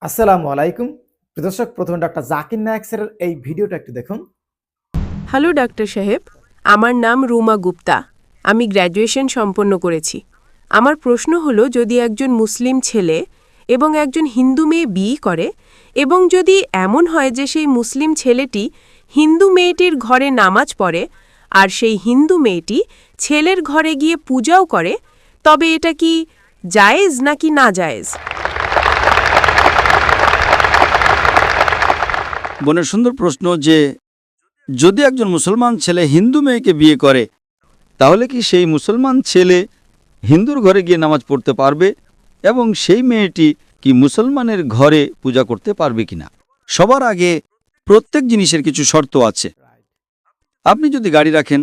আসসালামু আলাইকুম। প্রিয় দর্শক, প্রথমে ডাক্তার জাকির নায়েক স্যারের এই ভিডিওটা একটু দেখুন। হ্যালো ডাক্তার সাহেব, আমার নাম রুমা গুপ্তা। আমি গ্র্যাজুয়েশন সম্পন্ন করেছি। আমার প্রশ্ন হলো, যদি একজন মুসলিম ছেলে এবং একজন হিন্দু মেয়ে বিয়ে করে এবং যদি এমন হয় যে সেই মুসলিম ছেলেটি হিন্দু মেয়েটির ঘরে নামাজ পড়ে আর সেই হিন্দু মেয়েটি ছেলের ঘরে গিয়ে পূজাও করে, তবে এটা কি জায়েজ নাকি না জায়েজ? বোনের সুন্দর প্রশ্ন যে যদি একজন মুসলমান ছেলে হিন্দু মেয়েকে বিয়ে করে তাহলে কি সেই মুসলমান ছেলে হিন্দুর ঘরে গিয়ে নামাজ পড়তে পারবে এবং সেই মেয়েটি কি মুসলমানের ঘরে পূজা করতে পারবে কিনা। সবার আগে প্রত্যেক জিনিসের কিছু শর্ত আছে। আপনি যদি গাড়ি রাখেন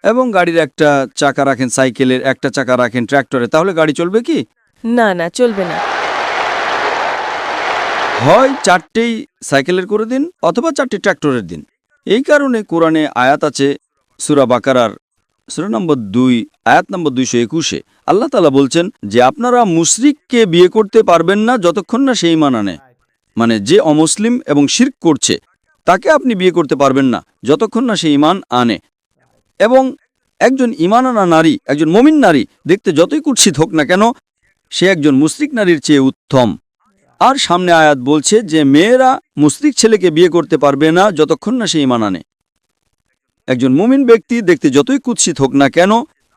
এবং গাড়ির একটা চাকা রাখেন, সাইকেলের একটা চাকা রাখেন ট্র্যাক্টরে, তাহলে গাড়ি চলবে কি? না না, চলবে না। হয় চারটেই সাইকেলের করে দিন অথবা চারটে ট্র্যাক্টরের দিন। এই কারণে কোরআনে আয়াত আছে সূরা বাকারার সূরা নম্বর 2 আয়াত নম্বর 221-এ আল্লাহ তাআলা বলছেন যে আপনারা মুশরিককে বিয়ে করতে পারবেন না যতক্ষণ না সে ঈমান আনে। মানে যে অমুসলিম এবং শিরক করছে তাকে আপনি বিয়ে করতে পারবেন না যতক্ষণ না সে ঈমান আনে। এবং একজন ঈমান আনা নারী, একজন মুমিন নারী দেখতে যতই কুৎসিত হোক না কেন, সে একজন মুশরিক নারীর চেয়ে উত্তম। আর সামনে আয়াত বলছে যে মেয়েরা মুশরিক ছেলেকে বিয়ে করতে পারবে না যতক্ষণ না সে ঈমান আনে। একজন মুমিন ব্যক্তি দেখতে যতই কুৎসিত হোক না কেন,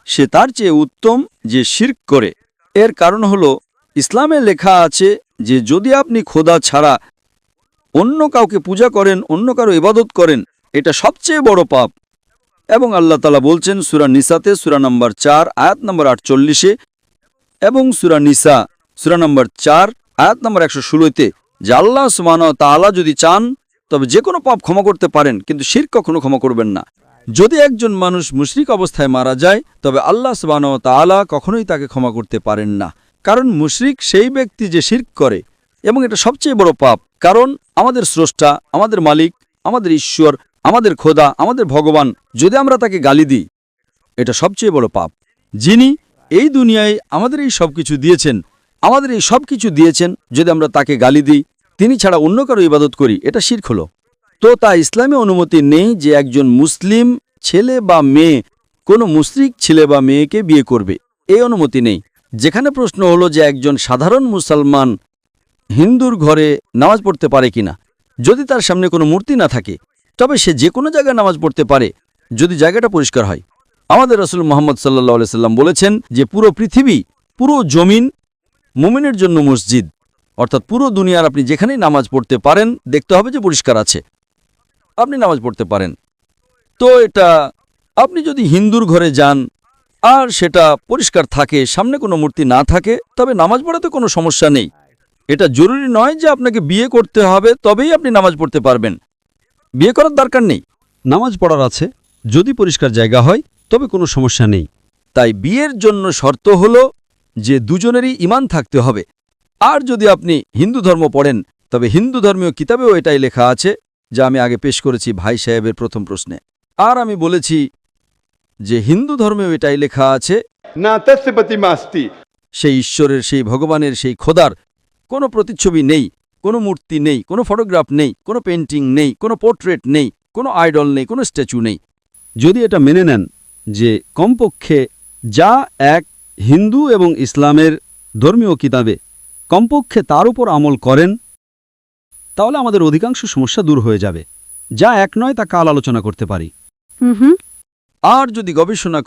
সে তার চেয়ে উত্তম যে শিরক করে। এর কারণ হলো ইসলামে লেখা আছে যে যদি আপনি খোদা ছাড়া অন্য কাউকে পূজা করেন, অন্য কারো ইবাদত করেন, এটা সবচেয়ে বড় পাপ। এবং আল্লাহ তাআলা বলছেন সূরা নিসাতে সূরা নম্বর 4 আয়াত নম্বর 48-এ এবং সূরা নিসা সূরা নম্বর 4 আয়াত নম্বর 116-তে যে আল্লাহ সুবহানাহু ওয়া তাআলা যদি চান তবে যে কোনো পাপ ক্ষমা করতে পারেন, কিন্তু শিরক কখনো ক্ষমা করবেন না। যদি একজন মানুষ মুশরিক অবস্থায় মারা যায় তবে আল্লাহ সুবহানাহু ওয়া তাআলা কখনোই তাকে ক্ষমা করতে পারেন না। কারণ মুশরিক সেই ব্যক্তি যে শিরক করে, এবং এটা সবচেয়ে বড় পাপ। কারণ আমাদের স্রষ্টা, আমাদের মালিক, আমাদের ঈশ্বর, আমাদের খোদা, আমাদের ভগবান, যদি আমরা তাকে গালি দিই, এটা সবচেয়ে বড় পাপ। যিনি এই দুনিয়ায় আমাদের এই সব কিছু দিয়েছেন, আমাদের এই সব কিছু দিয়েছেন, যদি আমরা তাকে গালি দিই, তিনি ছাড়া অন্য কারো ইবাদত করি, এটা শিরক হলো। তো তা ইসলামে অনুমতি নেই যে একজন মুসলিম ছেলে বা মেয়ে কোনো মুশরিক ছেলে বা মেয়েকে বিয়ে করবে, এই অনুমতি নেই। যেখানে প্রশ্ন হলো যে একজন সাধারণ মুসলমান হিন্দুর ঘরে নামাজ পড়তে পারে কিনা। যদি তার সামনে কোনো মূর্তি না থাকে তবে সে যে কোনো জায়গায় নামাজ পড়তে পারে, যদি জায়গাটা পরিষ্কার হয়। আমাদের রাসূল মুহাম্মদ সাল্লাল্লাহু আলাইহি সাল্লাম বলেছেন যে পুরো পৃথিবী, পুরো জমিন মুমিনের জন্য মসজিদ। অর্থাৎ পুরো দুনিয়ার আপনি যেখানেই নামাজ পড়তে পারেন, দেখতে হবে যে পরিষ্কার আছে, আপনি নামাজ পড়তে পারেন। তো এটা আপনি যদি হিন্দুর ঘরে যান আর সেটা পরিষ্কার থাকে, সামনে কোনো মূর্তি না থাকে, তবে নামাজ পড়াতে কোনো সমস্যা নেই। এটা জরুরি নয় যে আপনাকে বিয়ে করতে হবে তবেই আপনি নামাজ পড়তে পারবেন। বিয়ে করার দরকার নেই, নামাজ পড়ার আছে, যদি পরিষ্কার জায়গা হয় তবে কোনো সমস্যা নেই। তাই বিয়ের জন্য শর্ত হলো যে দুজনেরই ঈমান থাকতে হবে। আর যদি আপনি হিন্দু ধর্ম পড়েন তবে হিন্দু ধর্মীয় কিতাবেও এটাই লেখা আছে, যা আমি আগে পেশ করেছি ভাই সাহেবের প্রথম প্রশ্নে। আর আমি বলেছি যে হিন্দু ধর্মেও এটাই লেখা আছে, সেই ঈশ্বরের, সেই ভগবানের, সেই খোদার কোনো প্রতিচ্ছবি নেই, কোনো মূর্তি নেই, কোনো ফটোগ্রাফ নেই, কোনো পেন্টিং নেই, কোনো পোর্ট্রেট নেই, কোনো আইডল নেই, কোনো স্ট্যাচু নেই। যদি এটা মেনে নেন যে কমপক্ষে যা এক হিন্দু এবং ইসলামের ধর্মীয় কিতাবে, কমপক্ষে তার উপর আমল করেন, তাহলে আমাদের অধিকাংশ সমস্যা দূর হয়ে যাবে। যা এক নয় তা কাল আলোচনা করতে পারি। আর যদি গবেষণা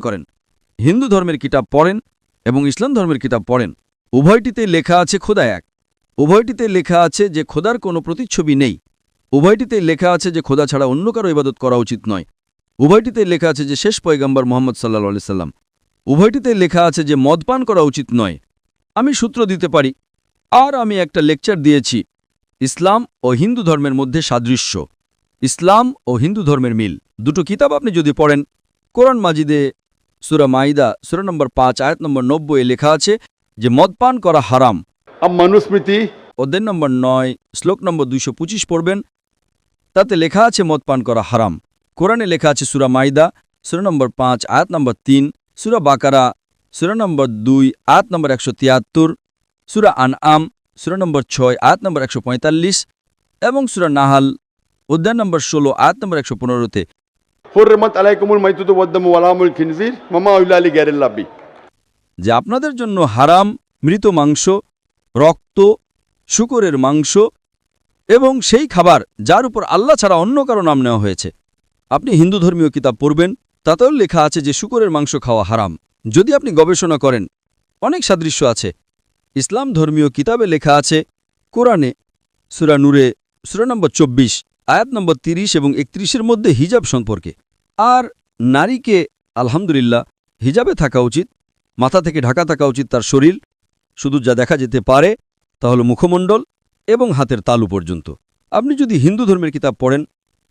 করেন, হিন্দু ধর্মের কিতাব পড়েন এবং ইসলাম ধর্মের কিতাব পড়েন, উভয়টিতে লেখা আছে খোদা এক। উভয়টিতে লেখা আছে যে খোদার কোনো প্রতিচ্ছবি নেই। উভয়টিতে লেখা আছে যে খোদা ছাড়া অন্য কারো ইবাদত করা উচিত নয়। উভয়টিতে লেখা আছে যে শেষ পয়গম্বর মুহাম্মদ সাল্লাল্লাহু আলাইহি সাল্লাম। উভয়টিতে লেখা আছে যে মদ পান করা উচিত নয়। আমি সূত্র দিতে পারি। আর আমি একটা লেকচার দিয়েছি, ইসলাম ও হিন্দু ধর্মের মধ্যে সাদৃশ্য, ইসলাম ও হিন্দু ধর্মের মিল। দুটো কিতাব আপনি যদি পড়েন, কোরআন মাজিদে সূরা মাইদা সূরা নম্বর 5 আয়াত নম্বর 90 লেখা আছে যে মদ পান করা হারাম। মনুস্মৃতি অধ্যায় নম্বর 9 শ্লোক নম্বর 225 পড়বেন, তাতে লেখা আছে মদ পান করা হারাম। কোরআনে লেখা আছে সূরা মাইদা সূরা নম্বর 5 আয়াত নম্বর 3, সূরা বাকারা সূরা নম্বর 2 আয়াত নম্বর 173, সূরা আনআম সূরা নম্বর 6 আয়াত নম্বর 145 এবং সূরা নাহাল অধ্যায় নম্বর 16 আয়াত নম্বর 115-তে حرمت عليكم الميتة والدم ولحم الخنزير وما أهل لغير الله به যে আপনাদের জন্য হারাম মৃত মাংস, রক্ত, শূকরের মাংস এবং সেই খাবার যার উপর আল্লাহ ছাড়া অন্য কারো নাম নেওয়া হয়েছে। আপনি হিন্দু ধর্মীয় কিতাব পড়বেন, তাতেও লেখা আছে যে শূকরের মাংস খাওয়া হারাম। যদি আপনি গবেষণা করেন, অনেক সাদৃশ্য আছে। ইসলাম ধর্মীয় কিতাবে লেখা আছে, কোরআনে সূরা নূরে সূরা নম্বর 24 আয়াত নম্বর 30 এবং 31-এর মধ্যে হিজাব সম্পর্কে। আর নারীকে আলহামদুলিল্লাহ হিজাবে থাকা উচিত, মাথা থেকে ঢাকা থাকা উচিত তার শরীর, শুধু যা দেখা যেতে পারে তা হল মুখমণ্ডল এবং হাতের তালু পর্যন্ত। আপনি যদি হিন্দু ধর্মের কিতাব পড়েন,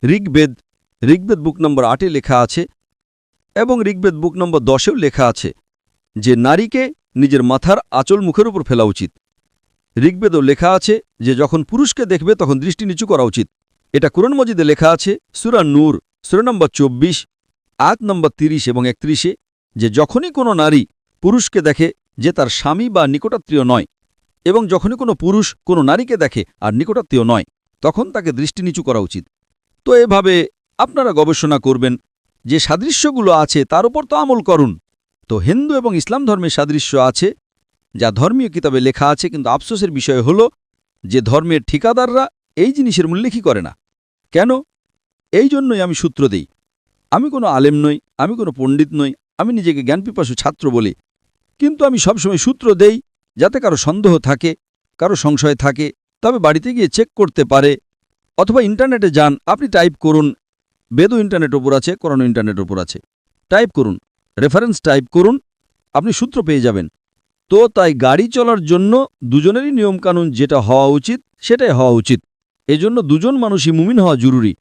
ঋগ্বেদ বুক নম্বর 8-এ লেখা আছে এবং ঋগ্বেদ বুক নম্বর 10-এও লেখা আছে যে নারীকে নিজের মাথার আঁচল মুখের উপর ফেলা উচিত। ঋগ্বেদও লেখা আছে যে যখন পুরুষকে দেখবে তখন দৃষ্টি নিচু করা উচিত। এটা কুরআন মজিদে লেখা আছে সূরা নূর সূরা নম্বর 24 আয়াত নম্বর 30 এবং 31-এ যে যখনই কোনো নারী পুরুষকে দেখে যে তার স্বামী বা নিকটাত্মীয় নয়, এবং যখনই কোনো পুরুষ কোনো নারীকে দেখে আর নিকটাত্মীয় নয়, তখন তাকে দৃষ্টি নিচু করা উচিত। তো এভাবে আপনারা গবেষণা করবেন, যে সাদৃশ্যগুলো আছে তার উপর তো আমল করুন। তো হিন্দু এবং ইসলাম ধর্মের সাদৃশ্য আছে যা ধর্মীয় কিতাবে লেখা আছে, কিন্তু আফসোসের বিষয় হল যে ধর্মের ঠিকাদাররা এই জিনিসের উল্লেখই করে না। কেন? এই জন্যই আমি সূত্র দেই। আমি কোনো আলেম নই, আমি কোনো পণ্ডিত নই, আমি নিজেকে জ্ঞানপিপাসু ছাত্র বলি, কিন্তু আমি সবসময় সূত্র দেই যাতে কারো সন্দেহ থাকে, কারো সংশয় থাকে, তবে বাড়িতে গিয়ে চেক করতে পারে। অথবা ইন্টারনেটে যান, আপনি টাইপ করুন, বেদও ইন্টারনেট ওপর আছে, কোরআনও ইন্টারনেট ওপর আছে, টাইপ করুন, রেফারেন্স টাইপ করুন, আপনি সূত্র পেয়ে যাবেন। তো তাই গাড়ি চলার জন্য দুজনেরই নিয়মকানুন যেটা হওয়া উচিত সেটাই হওয়া উচিত। এজন্য দুজন মানুষই মুমিন হওয়া জরুরি।